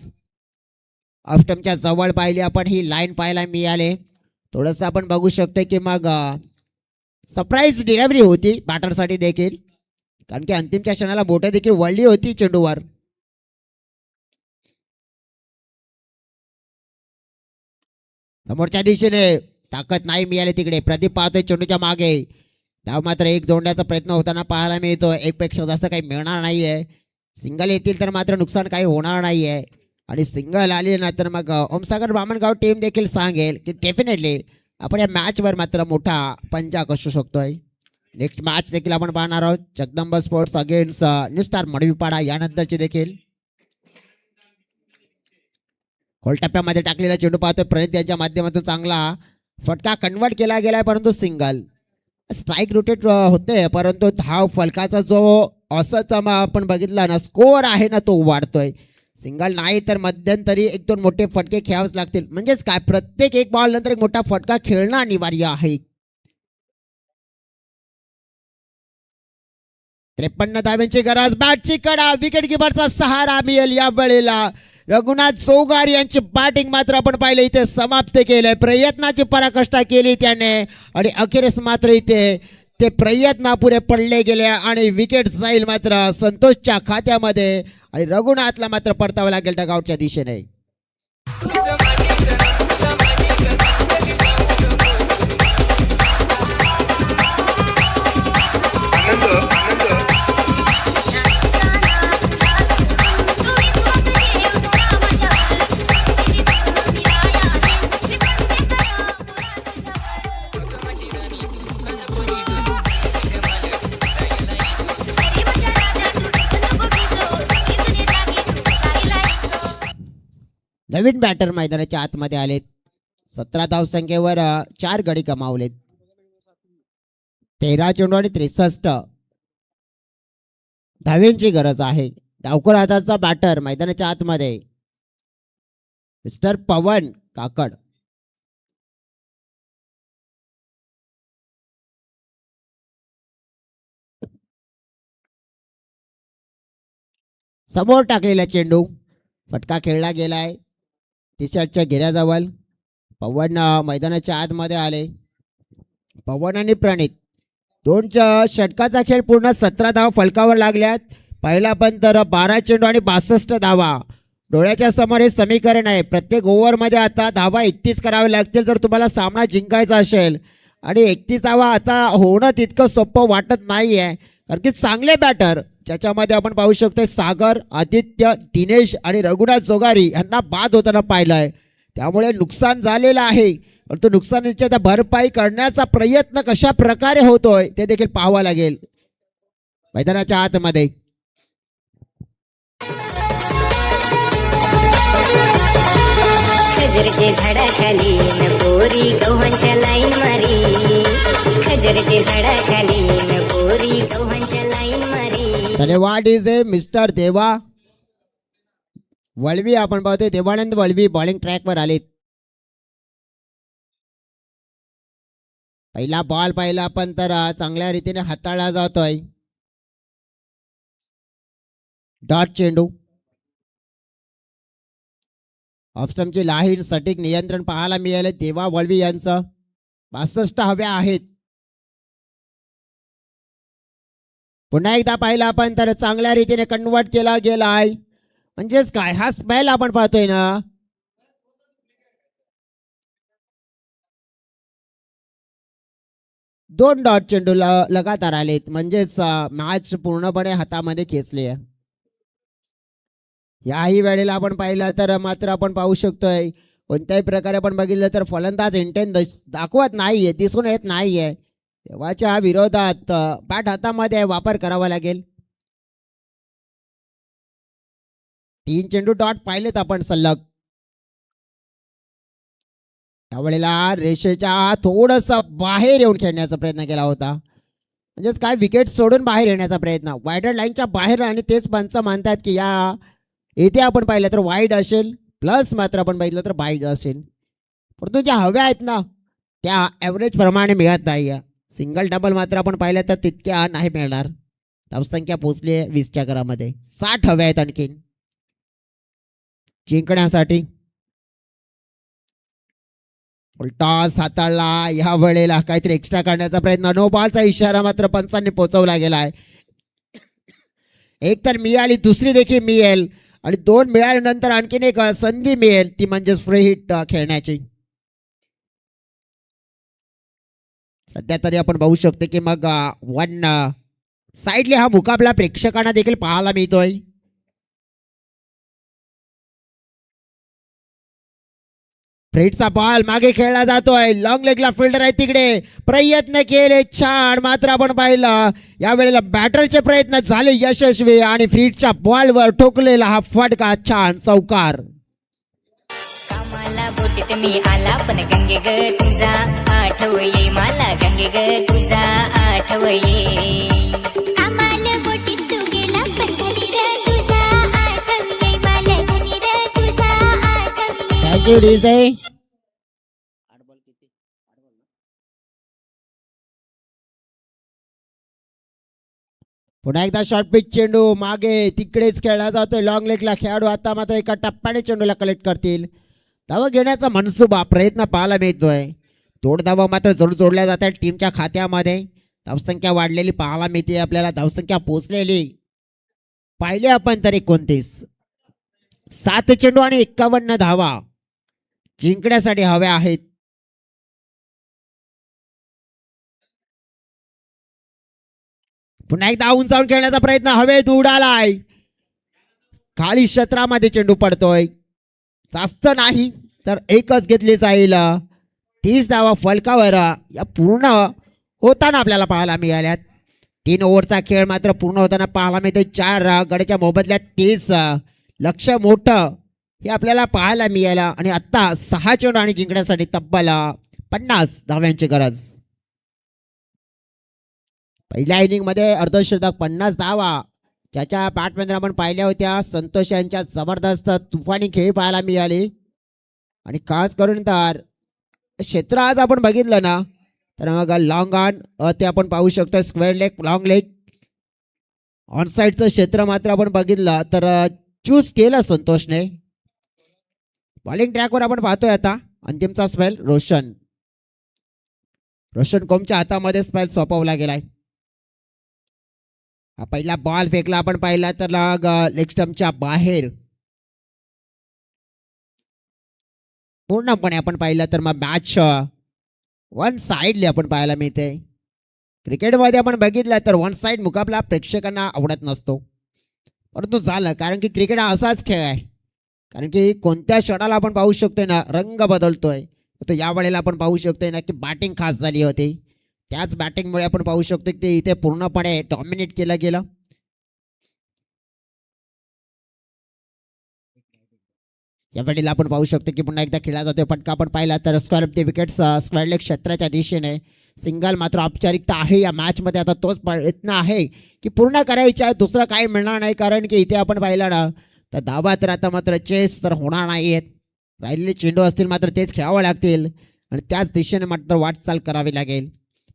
ऑफस्टंपच्या जवळ पाहिली आपण, ही लाईन पाहायला मिळाले. थोडंसं आपण बघू शकतो की मग सरप्राईज डिलिव्हरी होती बॅटरसाठी देखील, कारण की अंतिमच्या क्षणाला बोटं देखील वळली होती चेंडूवर. समोरच्या दिशेने ताकद नाही मिळाली तिकडे. प्रदीप पाहतोय चेंडूच्या मागे. धाव मात्र एक जोडण्याचा प्रयत्न होताना पाहायला मिळतो. एकपेक्षा जास्त काही मिळणार नाहीये. सिंगल येतील तर मात्र नुकसान काही होणार नाहीये, आणि सिंगल आली ना तर मग ओमसागर बामणगाव टीम देखील सांगेल की डेफिनेटली आपण या मॅचवर मात्र मोठा पंजा कसू शकतोय. नेक्स्ट मॅच देखील आपण पाहणार आहोत, Jagdamba sports against new star Madvipada. यानंतरची देखील खोलटप्प्यामध्ये टाकलेला चेंडू पाहतोय. प्रणित यांच्या माध्यमातून चांगला फटका कन्वर्ट केला गेलाय, परंतु सिंगल. स्ट्राईक रोटेट होते, परंतु धाव फलकाचा जो औसत आपण बघितला ना, स्कोअर आहे ना, तो वाढतोय. सिंगल नाही तर मध्यंतरी 1-2 मोठे फटके खेळावेच लागतील. म्हणजेच काय, प्रत्येक एक बॉल नंतर एक मोठा फटका खेळणं अनिवार्य आहे. 53 धावेंची गरज. बॅटची कडा, विकेट किपरचा सहारा मिळेल या वेळेला. रघुनाथ चौगार यांची बॅटिंग मात्र आपण पाहिलं इथे समाप्त केलंय. प्रयत्नाची पराकाष्ठा केली त्याने आणि अखेरीस मात्र इथे ते प्रयत्न पुरे पडले गेले आणि विकेट जाईल मात्र संतोषच्या खात्यामध्ये आणि रघुनाथला मात्र परतावं लागेल डगआउटच्या दिशेने. आनंद आनंद नवीन बॅटर मैदानाच्या आतमध्ये आलेत. 17 धावसंख्येवर 4 गडी कमावलेत. 13 चेंडू आणि 63 धाव्यांची गरज आहे. डावकर हाताचा बॅटर मैदानाच्या आतमध्ये मिस्टर पवन काकड. समोर टाकलेला चेंडू फटका खेळला गेलाय. तिसऱ्याच्या घेऱ्याजवळ पवन मैदानाच्या आतमध्ये आले. पवन आणि प्रणित दोनच्या षटकाचा खेळ पूर्ण 17 धावा फलकावर लागल्यात. पहिला पण तर 12 चेंडू आणि 62 धावा. डोळ्याच्या समोर हे समीकरण आहे. प्रत्येक ओव्हरमध्ये आता धावा 31 करावे लागतील जर तुम्हाला सामना जिंकायचा असेल आणि 31 धावा आता होणं तितकं सोपं वाटत नाही आहे कारण की चांगले बॅटर ज्याच्यामध्ये आपण पाहू शकतो सागर, आदित्य, दिनेश आणि रघुनाथ जोगारी यांना बाद होताना पाहिलंय. त्यामुळे नुकसान झालेलं आहे परंतु नुकसानीच्या त्या भरपाई करण्याचा प्रयत्न कशा प्रकारे होतोय ते देखील पाहावं लागेल मैदानाच्या आतमध्ये. खजरचे झाडाखाली न पोरी गव्हांच्या लाईन मारी. खजरचे झाडाखाली न पोरी गव्हांच्या लाईन मारी. धन्यवाद इज ए मिस्टर देवा वळवी. आपण पाहतोय देवानंद वळवी बॉलिंग ट्रॅकवर आलेत. पहिला बॉल पाहिला पण तर चांगल्या रीतीने हाताळला जातोय. डॉट चेंडू ऑफस्टमची लाहीन सटीक नियंत्रण पाहायला मिळाले देवा वळवी यांचं. 62 हव्या आहेत. पुन्हा एकदा पाहिला आपण तर चांगल्या रीतीने कन्वर्ट केला गेला आहे. म्हणजेच काय हा स्मेल आपण पाहतोय ना. दोन डॉट चेंडू लगातार आलेत म्हणजेच मॅच पूर्णपणे हातामध्ये खेचली आहे. याही वेळेला आपण पाहिलं तर मात्र आपण पाहू शकतोय कोणत्याही प्रकारे आपण बघितलं तर फलंदाज इंटेन दाखवत नाहीये, दिसून येत नाहीये. तेव्हाच्या विरोधात बॅट हातामध्ये वापर करावा लागेल. 3 चेंडू डॉट पाहिलेत आपण सलग. त्यावेळेला रेषेच्या थोडस बाहेर येऊन खेळण्याचा प्रयत्न केला होता. म्हणजेच काय विकेट सोडून बाहेर येण्याचा प्रयत्न वायडर लाईनच्या बाहेर आणि तेच पंच म्हणतात की या इथे आपण पाहिलं तर वाईड असेल प्लस मात्र आपण पाहिलं तर वाईड असेल. परंतु ज्या हव्या आहेत ना त्या ॲव्हरेज प्रमाणे मिळत नाही. सिंगल डबल मात्र आपण पाहिलं तर तितक्या नाही मिळणार. धावसंख्या पोहोचली आहे 20च्या घरामध्ये. 60 हव्या आहेत आणखीन जिंकण्यासाठी. उलटा साताळला या वेळेला काहीतरी एक्स्ट्रा करण्याचा प्रयत्न. नो बॉलचा इशारा मात्र पंचांनी पोहोचवला गेला आहे. एक तर मिळाली दुसरी देखील मिळेल आणि 2 मिळाल्यानंतर आणखीन एक संधी मिळेल ती म्हणजेच फ्री हिट खेळण्याची. सध्या तरी आपण पाहू शकतो की मग 1 साईडले हा मुकाबला प्रेक्षकांना देखील पाहायला मिळतोय. फ्रेडचा बॉल मागे खेळला जातोय. लॉंग लेगला फिल्डर आहे तिकडे. प्रयत्न केले छान मात्र आपण पाहिलं या वेळेला बॅटरचे प्रयत्न झाले यशस्वी आणि फ्रीडच्या बॉलवर ठोकलेला हा फटका छान चौकार. कामाला बोटीत मी आला पण गंगे ग तुझा आठव ये मला गंगे ग तुझा आठव ये. कामाला बोटीत तू गेला पण घरी ग तुझा आठव ये मला घरी ग तुझा आठव ये. Thank you DJ. पुन्हा एकदा शॉर्ट पिच चेंडू मागे तिकडेच खेळला जातोय. लॉंग लेगला खेळाडू आता मात्र एका टप्प्याने चेंडूला कलेक्ट करतील. धावा घेण्याचा मनसुबा प्रयत्न पाहायला मिळतोय. तोड धावा मात्र जरूर जोडल्या जात आहेत टीमच्या खात्यामध्ये. धावसंख्या वाढलेली पाहायला मिळते आपल्याला. धावसंख्या पोहोचलेली पाहिले आपण तर 29. 7 चेंडू आणि 51 धावा जिंकण्यासाठी हव्या आहेत. पुन्हा एकदा उंचावून खेळण्याचा प्रयत्न हवेत उडालाय. खाली क्षेत्रामध्ये चेंडू पडतोय. जास्त नाही तर एकच घेतली जाईल. 30 धावा फलकावर या पूर्ण होताना आपल्याला पाहायला मिळाल्यात. 3 ओव्हरचा खेळ मात्र पूर्ण होताना पाहायला मिळते. 4 गड्याच्या मोबदल्यात 30. लक्ष मोठं हे आपल्याला पाहायला मिळालं आणि आत्ता 6 चेंडू आणि जिंकण्यासाठी तब्बल 50 धाव्यांची गरज. पहिल्या इनिंग मध्ये अर्धशतक 50 धावा ज्याच्या बॅटमॅन आपण पाहिल्या होत्या. संतोष यांच्या जबरदस्त तुफानी खेळ पाहायला मिळाली आणि खास करून तर क्षेत्र आज आपण बघितलं ना तर मग लॉंग ऑन ते आपण पाहू शकतो. Square leg long leg on साईडचं क्षेत्र मात्र आपण बघितलं तर चूज केलं संतोषने. बॉलिंग ट्रॅकवर आपण पाहतोय आता अंतिमचा स्पेल रोशन कोमच्या हातामध्ये स्पेल सोपवला गेलाय. हा पहिला बॉल फेकला आपण पाहिला तर लेग स्टंपच्या बाहेर. पूर्णपणे आपण पाहिलं तर मग मॅच वन साइडली आपण पाहायला मिळते. क्रिकेटमध्ये आपण बघितलं तर वन साइड मुकाबला प्रेक्षकांना आवडत नसतो परंतु झालं कारण की क्रिकेट हा असाच खेळ आहे. कारण की कोणत्या क्षणाला आपण पाहू शकतोय ना रंग बदलतोय. तर यावेळेला आपण पाहू शकतोय ना की बॅटिंग खास झाली होती. त्याच बॅटिंगमुळे आपण पाहू शकतो की इथे पूर्णपणे डॉमिनेट केलं गेलं. यावेळेला आपण पाहू शकतो की पुन्हा एकदा खेळला जातोय. फटका आपण पाहिला तर square of the wickets square leg क्षेत्राच्या दिशेने सिंगल मात्र औपचारिकता आहे या मॅच मध्ये. आता तोच प्रयत्न आहे की पूर्ण करायचे आहे. दुसरं काही मिळणार नाही कारण की इथे आपण पाहिलं ना तर धावा तर आता मात्र चेस तर होणार नाही आहेत. राहिलेले चेंडू असतील मात्र तेच खेळावं लागतील आणि त्याच दिशेने मात्र वाटचाल करावी लागेल.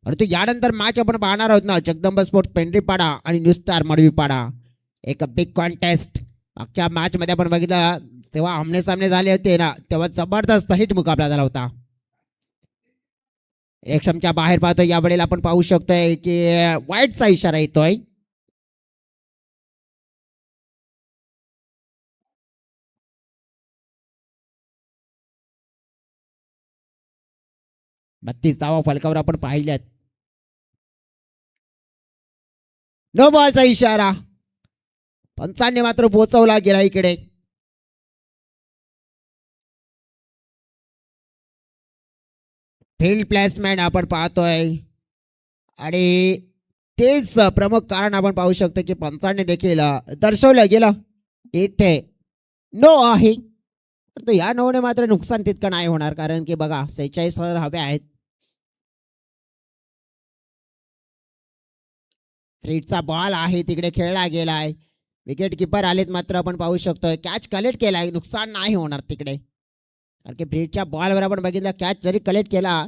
परंतु यानंतर मॅच आपण पाहणार आहोत ना जगदंब स्पोर्ट्स पेंढरीपाडा आणि न्यू स्टार मडवीपाडा. एक बिग कॉन्टेस्ट. मागच्या मॅच मध्ये आपण बघितलं तेव्हा आमने सामने झाले होते ना तेव्हा जबरदस्त हिट मुकाबला झाला होता. एक्शमच्या बाहेर पाहतोय. यावेळेला आपण पाहू शकतोय की वाईटचा इशारा येतोय. बत्तीस धावा फलकावर आपण पाहिल्यात. नो बॉलचा इशारा पंचांनी मात्र पोहोचवला गेला इकडे. फील्ड प्लेसमेंट आपण पाहतोय आणि तेच प्रमुख कारण आपण पाहू शकतो की पंचांनी देखील दर्शवलं गेलं इथे नो आहे. तर या नोने मात्र नुकसान तितकं नाही होणार कारण की बघा 46 रन हवे आहेत. फ्रीडचा बॉल आहे तिकडे खेळला गेलाय. विकेट किपर आलेत मात्र आपण पाहू शकतोय कॅच कलेक्ट केलाय. नुकसान नाही होणार तिकडे कारण की फ्रीडच्या बॉलवर आपण बघितलं कॅच जरी कलेक्ट केला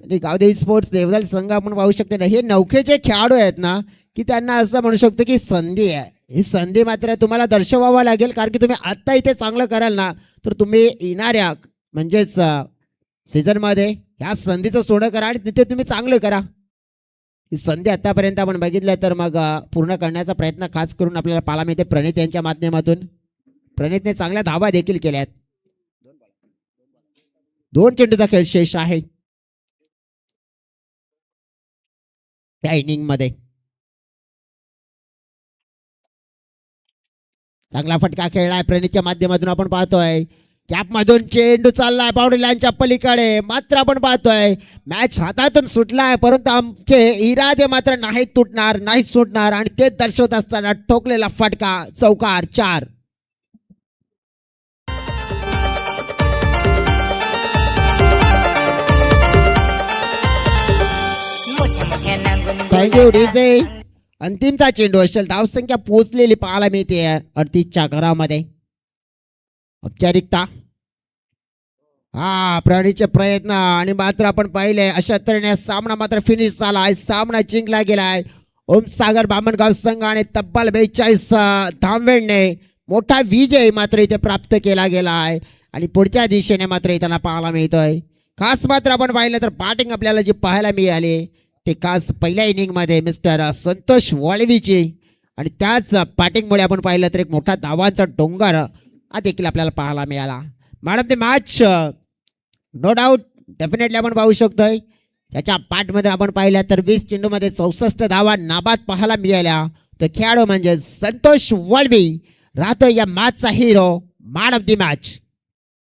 तरी गावदेवी स्पोर्ट्स देवदल संघ आपण पाहू शकतो ना हे नौखे जे खेळाडू आहेत ना की त्यांना असं म्हणू शकतो की संधी आहे. ही संधी मात्र तुम्हाला दर्शवावं लागेल कारण की तुम्ही आत्ता इथे चांगलं कराल ना तर तुम्ही येणाऱ्या म्हणजेच सीझनमध्ये ह्या संधीचं सोनं करा आणि तिथे तुम्ही चांगलं करा. ही संधी आतापर्यंत आपण बघितलं तर मग पूर्ण करण्याचा प्रयत्न खास करून आपल्याला पाहायला मिळते प्रणित यांच्या माध्यमातून. प्रणितने चांगल्या धावा देखील केल्यात. 2 चेंडूचा खेळ शेष आहे त्या इनिंग मध्ये. चांगला फटका खेळलाय प्रणितच्या माध्यमातून आपण पाहतोय. कॅप मधून चेंडू चाललाय बाउंड्री लाईनच्या पलीकडे मात्र आपण पाहतोय मॅच हातातून सुटलाय परंतु आमचे इरादे मात्र नाहीत तुटणार नाहीत सुटणार आणि ते दर्शवत असताना ठोकलेला फटका चौकार 4. Thank you DJ. अंतिमचा चेंडू असेल. धावसंख्या पोहोचलेली पाहायला मिळते 38च्या घरामध्ये. औपचारिकता हा प्रणीचे प्रयत्न आणि मात्र आपण पाहिले अशा तऱ्हेने सामना मात्र फिनिश झालाय. सामना जिंकला गेलाय. ओमसागर बामणगाव संघ आणि तब्बल 42 धाववेळने मोठा विजय मात्र इथे प्राप्त केला गेला आहे आणि पुढच्या दिशेने मात्र इथं पाहायला मिळतोय. खास मात्र आपण पाहिलं तर बॅटिंग आपल्याला जी पाहायला मिळाली ते खास पहिल्या इनिंगमध्ये मिस्टर संतोष वाळवीची आणि त्याच बॅटिंगमुळे आपण पाहिलं तर एक मोठा धावांचा डोंगर हा देखील आपल्याला पाहायला मिळाला. Man of the match no doubt definitely आपण पाहू शकतोय. त्याच्या पाठमध्ये आपण पाहिलं तर 20 चेंडूमध्ये 64 धावा नाबाद पाहायला मिळाल्या. तो खेळाडू म्हणजे संतोष वाळवी राहतो या मॅचचा hero, man of the match.